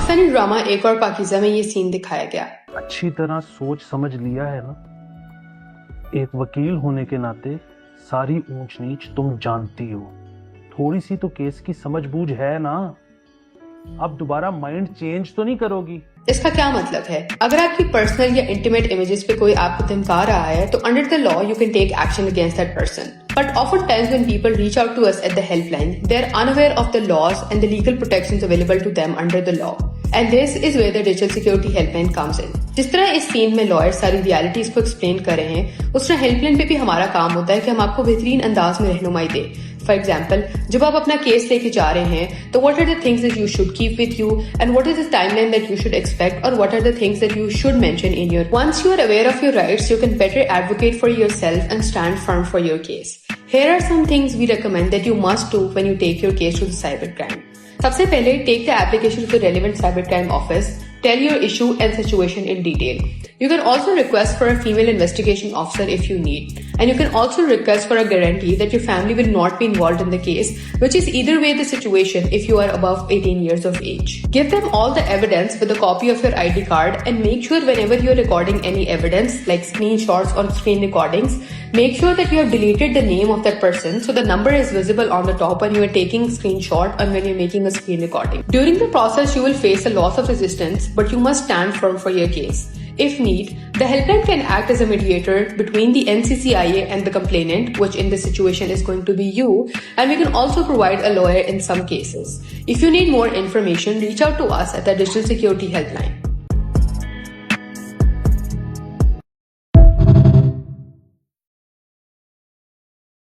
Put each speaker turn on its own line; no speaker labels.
Pakistani drama एक और पाकिज़ा में ये सीन दिखाया गया।
अच्छी तरह सोच समझ लिया है ना? एक वकील होने के नाते सारी ऊंच नीच तुम जानती हो, थोड़ी सी तो केस की समझ बूझ है ना? अब दोबारा माइंड चेंज तो नहीं करोगी?
इसका क्या मतलब है? अगर आपकी पर्सनल या इंटीमेट इमेजेस पे कोई आपको धमका रहा है तो under the law you can take action against that person. But oftentimes when people reach out to us at the helpline, they are unaware of the laws and the legal protections available to them under the law. And this is where the digital security helpline comes in. जिस तरह इस scene में lawyer सारी realities को explain कर रहे हैं, उस तरह हेल्पलाइन पे भी हमारा काम होता है कि हम आपको बेहतरीन अंदाज में रहनुमाई दें. फॉर एग्जाम्पल, जब आप अपना केस लेके जा रहे हैं तो what are the things that you should keep with you and what is the timeline that you should expect और what are the things that you should mention in your. Once you are aware of your rights you can better advocate for yourself and stand firm for your case. Here are some things we recommend that you must do when you take your case to the cybercrime. सबसे पहले, take the application to the relevant cybercrime office. Tell your issue and situation in detail. You can also request for a female investigation officer if you need. And you can also request for a guarantee that your family will not be involved in the case, which is either way the situation if you are above 18 years of age. Give them all the evidence with a copy of your ID card and make sure whenever you are recording any evidence like screenshots or screen recordings, make sure that you have deleted the name of that person so the number is visible on the top when you are taking a screenshot and when you're making a screen recording. During the process, you will face a loss of resistance, but you must stand firm for your case. If need, the helpline can act as a mediator between the NCCIA and the complainant, which in this situation is going to be you, and we can also provide a lawyer in some cases. If you need more information, reach out to us at the Digital Security Helpline.